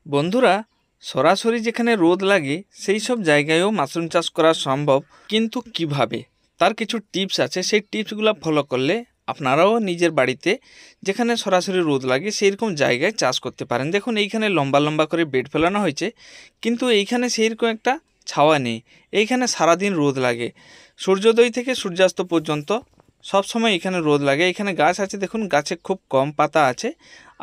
বন্ধুরা, সরাসরি যেখানে রোদ লাগে সেই সব জায়গায়ও মাশরুম চাষ করা সম্ভব, কিন্তু কিভাবে তার কিছু টিপস আছে। সেই টিপসগুলো ফলো করলে আপনারাও নিজের বাড়িতে যেখানে সরাসরি রোদ লাগে সেই রকম জায়গায় চাষ করতে পারেন। দেখুন, এইখানে লম্বা লম্বা করে বেড ফেলানো হয়েছে, কিন্তু এইখানে সেই রকম একটা ছাওয়া নেই। এইখানে সারাদিন রোদ লাগে, সূর্যোদয় থেকে সূর্যাস্ত পর্যন্ত সব সময় এখানে রোদ লাগে। এখানে গাছ আছে, দেখুন গাছে খুব কম পাতা আছে,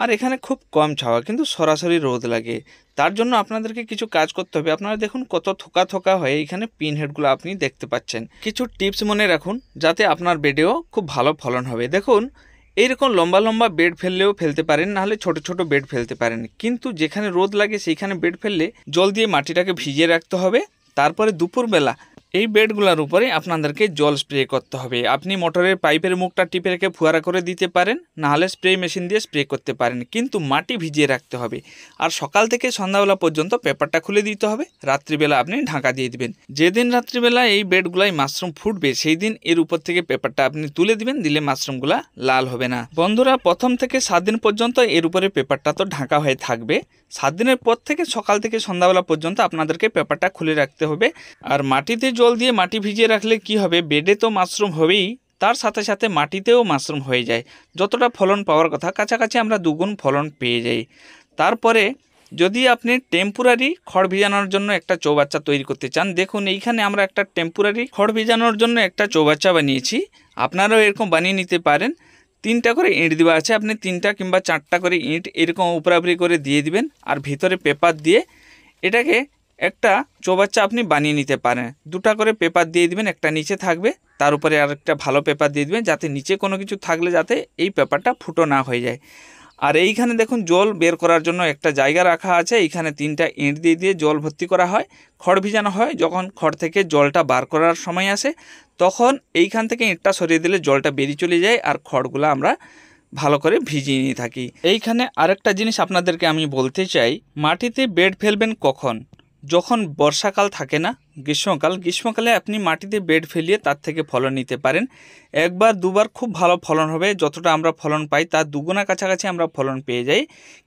আর এখানে খুব কম ছাওয়া, কিন্তু সরাসরি রোদ লাগে। তার জন্য আপনাদেরকে কিছু কাজ করতে হবে। আপনারা দেখুন কত থোকা থোকা হয়ে এখানে পিন হেডগুলো আপনি দেখতে পাচ্ছেন। কিছু টিপস মনে রাখুন যাতে আপনার বেডেও খুব ভালো ফলন হবে। দেখুন, এইরকম লম্বা লম্বা বেড ফেললেও ফেলতে পারেন, নাহলে ছোট ছোট বেড ফেলতে পারেন, কিন্তু যেখানে রোদ লাগে সেইখানে বেড ফেললে জল দিয়ে মাটিটাকে ভিজিয়ে রাখতে হবে। তারপরে দুপুরবেলা এই বেডগুলোর উপরে আপনাদেরকে জল স্প্রে করতে হবে। আপনি মোটরের পাইপের মুখটা টিপে রেখে ফুয়ারা করে দিতে পারেন, নাহলে স্প্রে মেশিন দিয়ে স্প্রে করতে পারেন, কিন্তু মাটি ভিজিয়ে রাখতে হবে। আর সকাল থেকে সন্ধ্যাবেলা পর্যন্ত পেপারটা খুলে দিতে হবে। রাত্রিবেলা আপনি ঢাকা দিয়ে দিবেন। যেদিন রাত্রিবেলা এই বেডগুলাই মাশরুম ফুটবে সেই দিন এর উপর থেকে পেপারটা আপনি তুলে দিবেন, দিলে মাশরুমগুলা লাল হবে না। বন্ধুরা, প্রথম থেকে 7 দিন পর্যন্ত এর উপরে পেপারটা তো ঢাকা হয়ে থাকবে। 7 দিনের পর থেকে সকাল থেকে সন্ধ্যাবেলা পর্যন্ত আপনাদেরকে পেপারটা খুলে রাখতে হবে। আর মাটিতে জল দিয়ে মাটি ভিজিয়ে রাখলে কি হবে, বেডে তো মাশরুম হবেই, তার সাথে সাথে মাটিতেও মাশরুম হয়ে যায়। যতটা ফলন পাওয়ার কথা কাছাকাছি আমরা দুগুণ ফলন পেয়ে যাই। তারপরে যদি আপনি টেম্পোরারি খড় ভিজানোর জন্য একটা চৌবাচ্চা তৈরি করতে চান, দেখুন এইখানে আমরা একটা টেম্পোরারি খড় ভিজানোর জন্য একটা চৌবাচ্চা বানিয়েছি। আপনারাও এরকম বানিয়ে নিতে পারেন। 3টা করে ইঁট দেওয়া আছে, আপনি 3টা কিংবা 4টা করে ইঁট এরকম উপরাউপরি করে দিয়ে দিবেন, আর ভিতরে পেপার দিয়ে এটাকে একটা চৌবাচ্চা আপনি বানিয়ে নিতে পারেন। 2টা করে পেপার দিয়ে দিবেন, একটা নিচে থাকবে, তার উপরে আরেকটা ভালো পেপার দিয়ে দিবেন, যাতে নিচে কোনো কিছু থাকলে যাতে এই পেপারটা ফুটো না হয়ে যায়। আর এইখানে দেখুন জল বের করার জন্য একটা জায়গা রাখা আছে। এইখানে 3টা ইঁট দিয়ে দিয়ে জল ভর্তি করা হয়, খড় ভিজানো হয়। যখন খড় থেকে জলটা বার করার সময় আসে তখন এইখান থেকে ইঁটটা সরিয়ে দিলে জলটা বেরিয়ে চলে যায়, আর খড়গুলো আমরা ভালো করে ভিজিয়ে নিয়ে থাকি। এইখানে আরেকটা জিনিস আপনাদেরকে আমি বলতে চাই, মাটিতে বেড ফেলবেন কখন? যখন বর্ষাকাল থাকে না, গ্রীষ্মকালে আপনি মাটিতে বেড ফেলিয়ে তার থেকে ফলন নিতে পারেন। একবার দুবার খুব ভালো ফলন হবে, যতটা আমরা ফলন পাই তার দুগুণা কাছাকাছি আমরা ফলন পেয়ে যাই।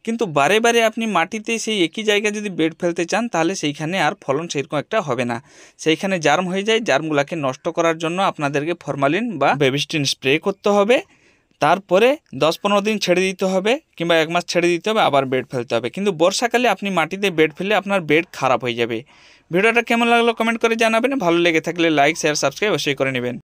কিন্তু বারে বারে আপনি মাটিতে সেই একই জায়গায় যদি বেড ফেলতে চান তাহলে সেইখানে আর ফলন সেরকম একটা হবে না, সেইখানে জার্ম হয়ে যায়। জার্মগুলোকে নষ্ট করার জন্য আপনাদেরকে ফরমালিন বা বেবিস্টিন স্প্রে করতে হবে। তারপরে 10-15 দিন ছেড়ে দিতে হবে, কিংবা 1 মাস ছেড়ে দিতে হবে, আবার বেড ফেলতে হবে। কিন্তু বর্ষাকালে আপনি মাটিতে বেড ফেললে আপনার বেড খারাপ হয়ে যাবে। ভিডিওটা কেমন লাগলো কমেন্ট করে জানাবেন। ভালো লেগে থাকলে লাইক, শেয়ার, সাবস্ক্রাইব অবশ্যই করে নেবেন।